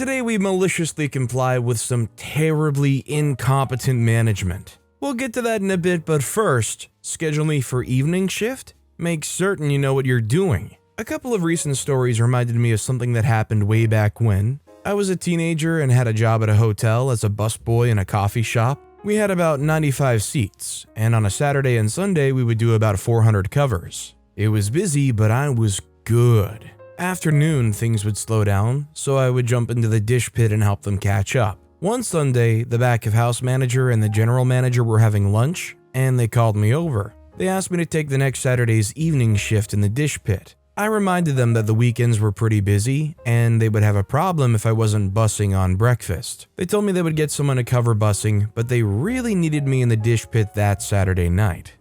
Today we maliciously comply with some terribly incompetent management. We'll get to that in a bit, but first, schedule me for evening shift? Make certain you know what you're doing. A couple of recent stories reminded me of something that happened way back when. I was a teenager and had a job at a hotel as a busboy in a coffee shop. We had about 95 seats, and on a Saturday and Sunday we would do about 400 covers. It was busy, but I was good. After noon, things would slow down, so I would jump into the dish pit and help them catch up. One Sunday, the back of house manager and the general manager were having lunch, and they called me over. They asked me to take the next Saturday's evening shift in the dish pit. I reminded them that the weekends were pretty busy, and they would have a problem if I wasn't bussing on breakfast. They told me they would get someone to cover bussing, but they really needed me in the dish pit that Saturday night.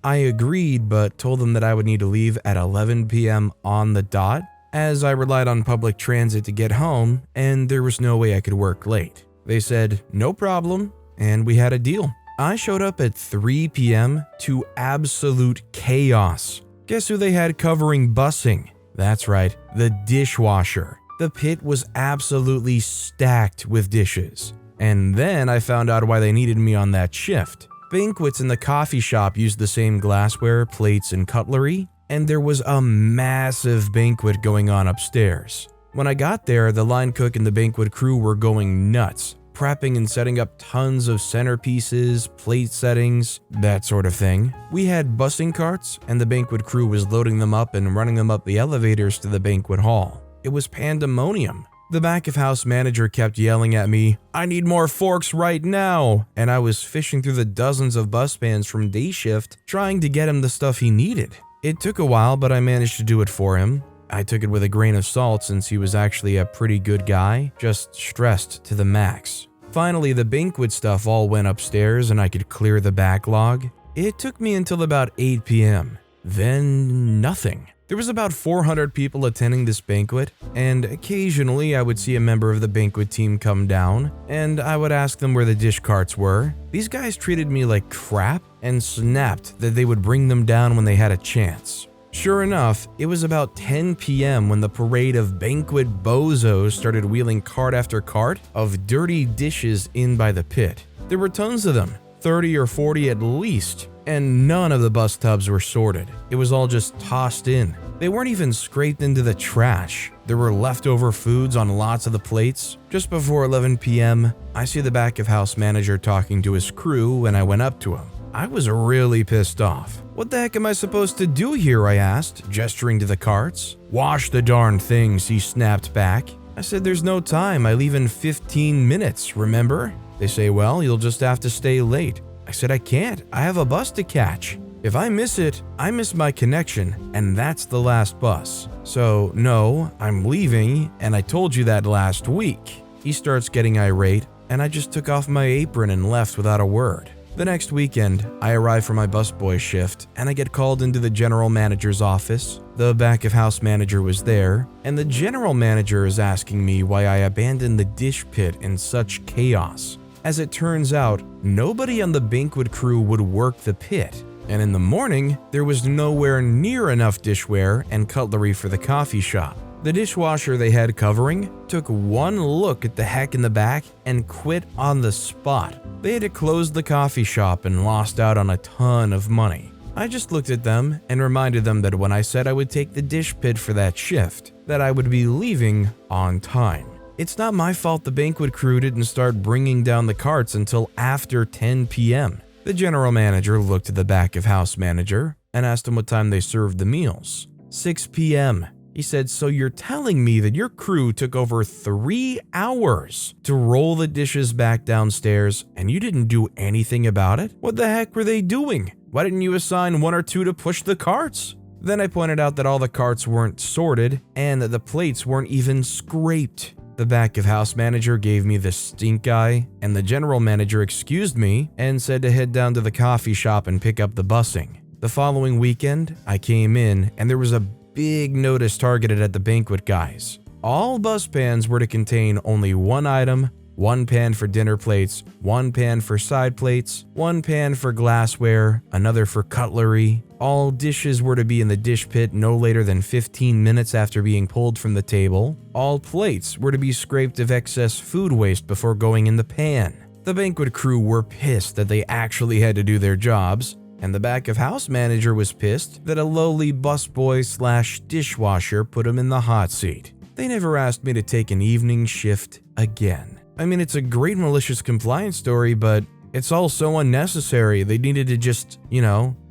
I agreed, but told them that I would need to leave at 11 p.m. on the dot, as I relied on public transit to get home, and there was no way I could work late. They said, no problem, and we had a deal. I showed up at 3 p.m. to absolute chaos. Guess who they had covering bussing? That's right, the dishwasher. The pit was absolutely stacked with dishes. And then I found out why they needed me on that shift. Banquets in the coffee shop used the same glassware, plates, and cutlery, and there was a massive banquet going on upstairs. When I got there, the line cook and the banquet crew were going nuts, prepping and setting up tons of centerpieces, plate settings, that sort of thing. We had bussing carts, and the banquet crew was loading them up and running them up the elevators to the banquet hall. It was pandemonium. The back of house manager kept yelling at me, "I need more forks right now!" And I was fishing through the dozens of bus bands from day shift, trying to get him the stuff he needed. It took a while, but I managed to do it for him. I took it with a grain of salt since he was actually a pretty good guy, just stressed to the max. Finally, the banquet stuff all went upstairs and I could clear the backlog. It took me until about 8 p.m. Then nothing. There was about 400 people attending this banquet, and occasionally I would see a member of the banquet team come down, and I would ask them where the dish carts were. These guys treated me like crap and snapped that they would bring them down when they had a chance. Sure enough, it was about 10 p.m. when the parade of banquet bozos started wheeling cart after cart of dirty dishes in by the pit. There were tons of them, 30 or 40 at least, and none of the bus tubs were sorted. It was all just tossed in. They weren't even scraped into the trash. There were leftover foods on lots of the plates. Just before 11 p.m., I see the back of house manager talking to his crew, and I went up to him. I was really pissed off. "What the heck am I supposed to do here?" I asked, gesturing to the carts. "Wash the darn things," he snapped back. I said, "There's no time. I leave in 15 minutes, remember?" They say, "Well, you'll just have to stay late." I said, "I can't. I have a bus to catch. If I miss it, I miss my connection, and that's the last bus. So, no, I'm leaving, and I told you that last week." He starts getting irate, and I just took off my apron and left without a word. The next weekend, I arrive for my busboy shift, and I get called into the general manager's office. The back of house manager was there, and the general manager is asking me why I abandoned the dish pit in such chaos. As it turns out, nobody on the banquet crew would work the pit, and in the morning, there was nowhere near enough dishware and cutlery for the coffee shop. The dishwasher they had covering took one look at the heck in the back and quit on the spot. They had to close the coffee shop and lost out on a ton of money. I just looked at them and reminded them that when I said I would take the dish pit for that shift, that I would be leaving on time. It's not my fault the banquet crew didn't start bringing down the carts until after 10 p.m. The general manager looked at the back of house manager and asked him what time they served the meals. 6 p.m. He said, "So you're telling me that your crew took over 3 hours to roll the dishes back downstairs and you didn't do anything about it? What the heck were they doing? Why didn't you assign 1 or 2 to push the carts?" Then I pointed out that all the carts weren't sorted and that the plates weren't even scraped. The back of house manager gave me the stink eye, and the general manager excused me and said to head down to the coffee shop and pick up the bussing. The following weekend, I came in and there was a big notice targeted at the banquet guys. All bus pans were to contain only one item, 1 pan for dinner plates, 1 pan for side plates, 1 pan for glassware, another for cutlery, All dishes were to be in the dish pit no later than 15 minutes after being pulled from the table. All plates were to be scraped of excess food waste before going in the pan. The banquet crew were pissed that they actually had to do their jobs, and the back of house manager was pissed that a lowly busboy/dishwasher put him in the hot seat. They never asked me to take an evening shift again. I mean, it's a great malicious compliance story, but it's all so unnecessary. They needed to just,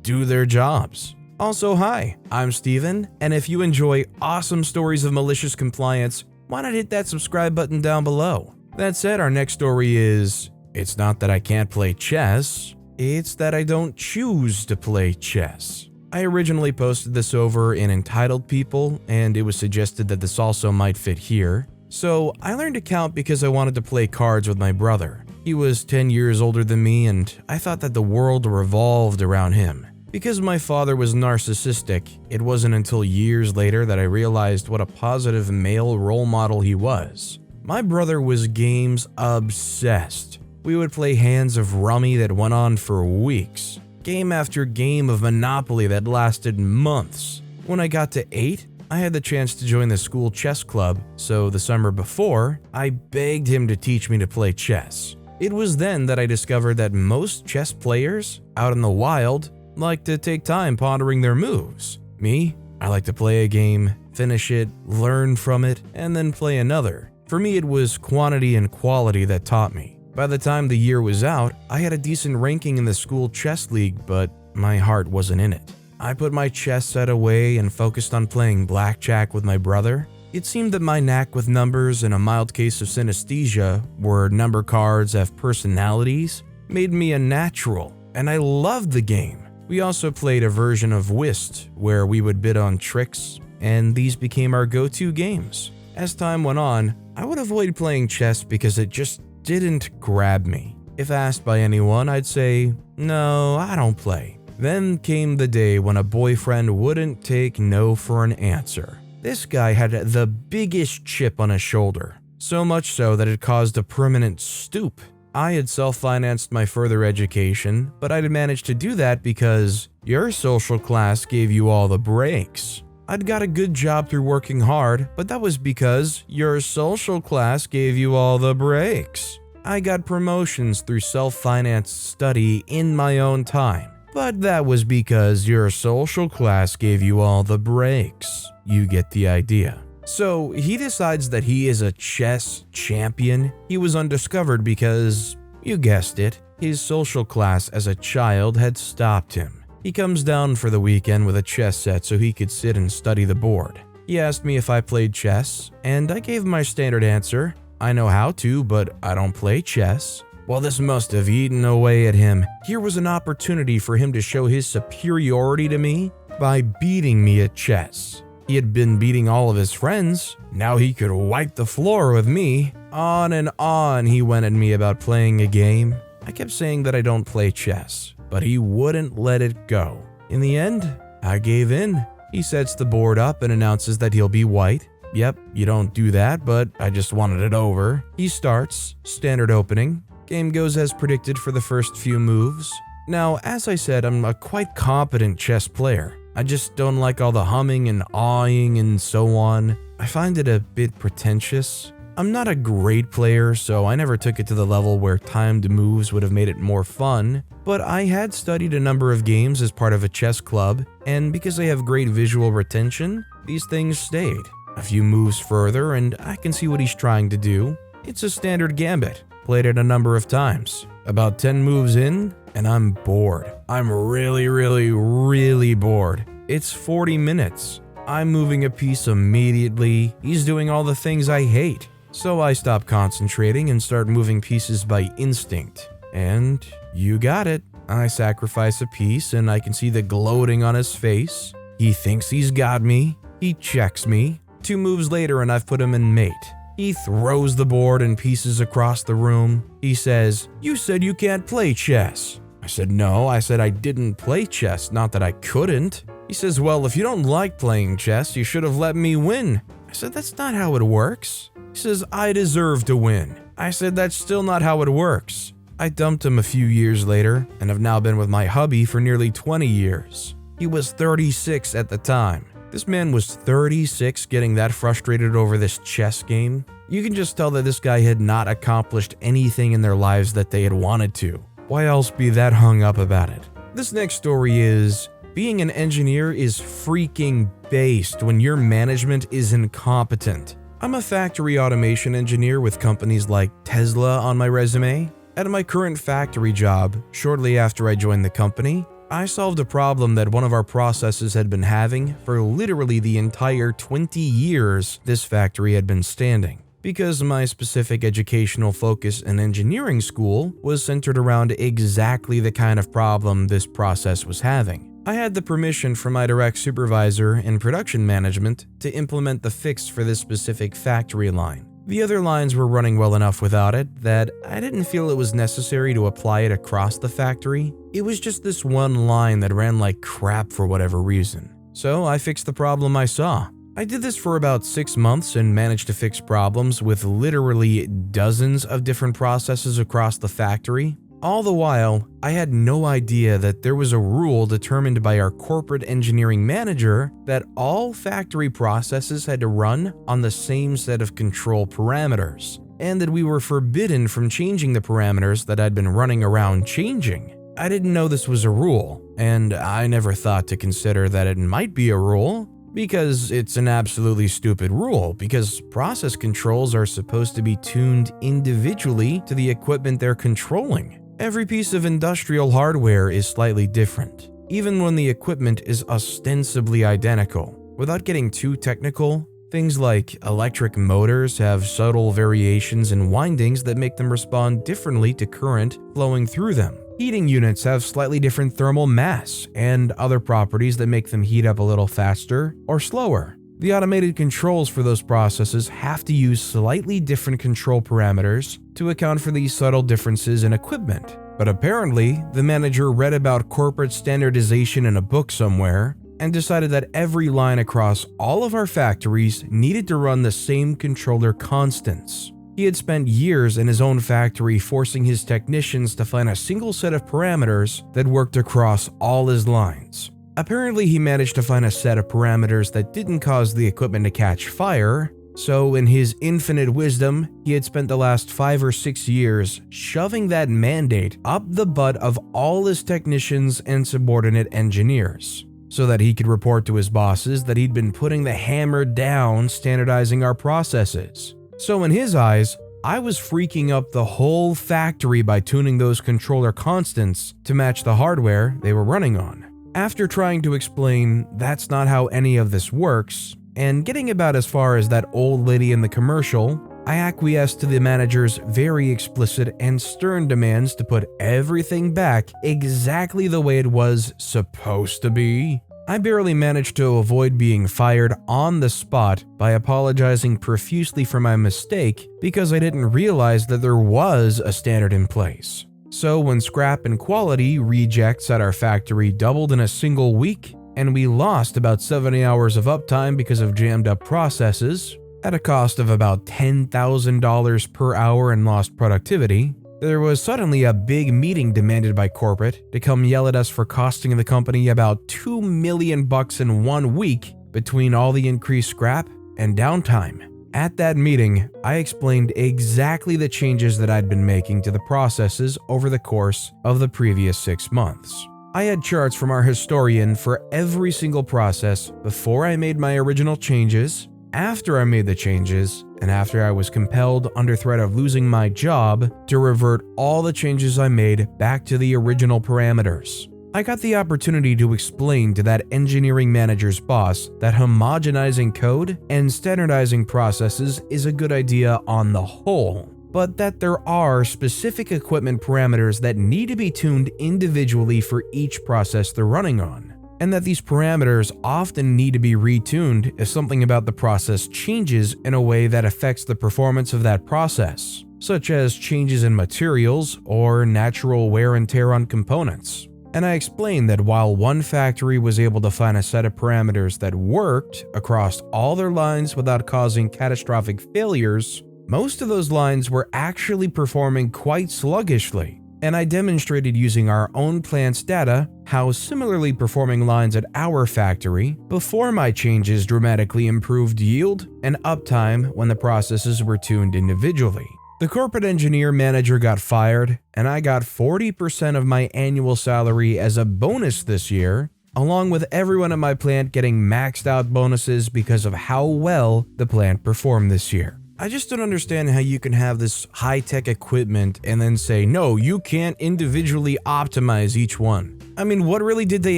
do their jobs. Also, hi, I'm Steven, and if you enjoy awesome stories of malicious compliance, why not hit that subscribe button down below? That said, our next story is, it's not that I can't play chess, it's that I don't choose to play chess. I originally posted this over in Entitled People, and it was suggested that this also might fit here. So I learned to count because I wanted to play cards with my brother. He was 10 years older than me, and I thought that the world revolved around him. Because my father was narcissistic, it wasn't until years later that I realized what a positive male role model he was. My brother was games obsessed. We would play hands of rummy that went on for weeks. Game after game of Monopoly that lasted months. When I got to 8, I had the chance to join the school chess club, so the summer before, I begged him to teach me to play chess. It was then that I discovered that most chess players, out in the wild, like to take time pondering their moves. Me, I like to play a game, finish it, learn from it, and then play another. For me, it was quantity and quality that taught me. By the time the year was out, I had a decent ranking in the school chess league, but my heart wasn't in it. I put my chess set away and focused on playing blackjack with my brother. It seemed that my knack with numbers and a mild case of synesthesia, where number cards have personalities, made me a natural, and I loved the game. We also played a version of whist, where we would bid on tricks, and these became our go-to games. As time went on, I would avoid playing chess because it just didn't grab me. If asked by anyone, I'd say, no, I don't play. Then came the day when a boyfriend wouldn't take no for an answer. This guy had the biggest chip on his shoulder, so much so that it caused a permanent stoop. I had self-financed my further education, but I'd managed to do that because your social class gave you all the breaks. I'd got a good job through working hard, but that was because your social class gave you all the breaks. I got promotions through self-financed study in my own time. But that was because your social class gave you all the breaks. You get the idea. So he decides that he is a chess champion. He was undiscovered because, you guessed it, his social class as a child had stopped him. He comes down for the weekend with a chess set so he could sit and study the board. He asked me if I played chess, and I gave my standard answer. I know how to, but I don't play chess. Well, this must have eaten away at him. Here was an opportunity for him to show his superiority to me by beating me at chess. He had been beating all of his friends. Now he could wipe the floor with me. On and on he went at me about playing a game. I kept saying that I don't play chess, but he wouldn't let it go. In the end, I gave in. He sets the board up and announces that he'll be white. Yep, you don't do that, but I just wanted it over. He starts, standard opening. Game goes as predicted for the first few moves. Now, as I said, I'm a quite competent chess player. I just don't like all the humming and awing and so on. I find it a bit pretentious. I'm not a great player, so I never took it to the level where timed moves would have made it more fun, but I had studied a number of games as part of a chess club, and because I have great visual retention, these things stayed. A few moves further, and I can see what he's trying to do. It's a standard gambit. Played it a number of times. About 10 moves in, and I'm bored. I'm really bored. It's 40 minutes. I'm moving a piece immediately. He's doing all the things I hate. So I stop concentrating and start moving pieces by instinct. And you got it. I sacrifice a piece and I can see the gloating on his face. He thinks he's got me. He checks me. 2 moves later and I've put him in mate. He throws the board and pieces across the room. He says, "You said you can't play chess." I said, "No, I said I didn't play chess, not that I couldn't." He says, "Well, if you don't like playing chess, you should have let me win." I said, "That's not how it works." He says, "I deserve to win." I said, "That's still not how it works." I dumped him a few years later and have now been with my hubby for nearly 20 years. He was 36 at the time. This man was 36 getting that frustrated over this chess game. You can just tell that this guy had not accomplished anything in their lives that they had wanted to. Why else be that hung up about it? This next story is, being an engineer is freaking based when your management is incompetent. I'm a factory automation engineer with companies like Tesla on my resume. At my current factory job, shortly after I joined the company, I solved a problem that one of our processes had been having for literally the entire 20 years this factory had been standing. Because my specific educational focus in engineering school was centered around exactly the kind of problem this process was having, I had the permission from my direct supervisor in production management to implement the fix for this specific factory line. The other lines were running well enough without it that I didn't feel it was necessary to apply it across the factory. It was just this one line that ran like crap for whatever reason. So I fixed the problem I saw. I did this for about 6 months and managed to fix problems with literally dozens of different processes across the factory. All the while, I had no idea that there was a rule determined by our corporate engineering manager that all factory processes had to run on the same set of control parameters, and that we were forbidden from changing the parameters that I'd been running around changing. I didn't know this was a rule, and I never thought to consider that it might be a rule, because it's an absolutely stupid rule, because process controls are supposed to be tuned individually to the equipment they're controlling. Every piece of industrial hardware is slightly different, even when the equipment is ostensibly identical. Without getting too technical, things like electric motors have subtle variations in windings that make them respond differently to current flowing through them. Heating units have slightly different thermal mass and other properties that make them heat up a little faster or slower. The automated controls for those processes have to use slightly different control parameters to account for these subtle differences in equipment. But apparently, the manager read about corporate standardization in a book somewhere and decided that every line across all of our factories needed to run the same controller constants. He had spent years in his own factory forcing his technicians to find a single set of parameters that worked across all his lines. Apparently, he managed to find a set of parameters that didn't cause the equipment to catch fire, so in his infinite wisdom, he had spent the last 5 or 6 years shoving that mandate up the butt of all his technicians and subordinate engineers, so that he could report to his bosses that he'd been putting the hammer down standardizing our processes. So in his eyes, I was freaking up the whole factory by tuning those controller constants to match the hardware they were running on. After trying to explain that's not how any of this works, and getting about as far as that old lady in the commercial, I acquiesced to the manager's very explicit and stern demands to put everything back exactly the way it was supposed to be. I barely managed to avoid being fired on the spot by apologizing profusely for my mistake because I didn't realize that there was a standard in place. So when scrap and quality rejects at our factory doubled in a single week, and we lost about 70 hours of uptime because of jammed up processes, at a cost of about $10,000 per hour in lost productivity, there was suddenly a big meeting demanded by corporate to come yell at us for costing the company about $2 million in 1 week between all the increased scrap and downtime. At that meeting, I explained exactly the changes that I'd been making to the processes over the course of the previous 6 months. I had charts from our historian for every single process before I made my original changes, after I made the changes, and after I was compelled under threat of losing my job to revert all the changes I made back to the original parameters. I got the opportunity to explain to that engineering manager's boss that homogenizing code and standardizing processes is a good idea on the whole, but that there are specific equipment parameters that need to be tuned individually for each process they're running on, and that these parameters often need to be retuned if something about the process changes in a way that affects the performance of that process, such as changes in materials or natural wear and tear on components. And I explained that while one factory was able to find a set of parameters that worked across all their lines without causing catastrophic failures, most of those lines were actually performing quite sluggishly. and I demonstrated using our own plant's data how similarly performing lines at our factory before my changes dramatically improved yield and uptime when the processes were tuned individually. The corporate engineer manager got fired, and I got 40% of my annual salary as a bonus this year, along with everyone at my plant getting maxed out bonuses because of how well the plant performed this year. I just don't understand how you can have this high-tech equipment and then say, no, you can't individually optimize each one. I mean, what really did they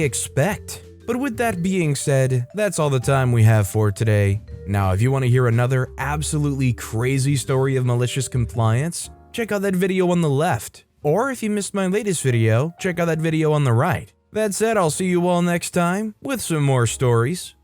expect? But with that being said, that's all the time we have for today. Now, if you want to hear another absolutely crazy story of malicious compliance, check out that video on the left. Or if you missed my latest video, check out that video on the right. That said, I'll see you all next time with some more stories.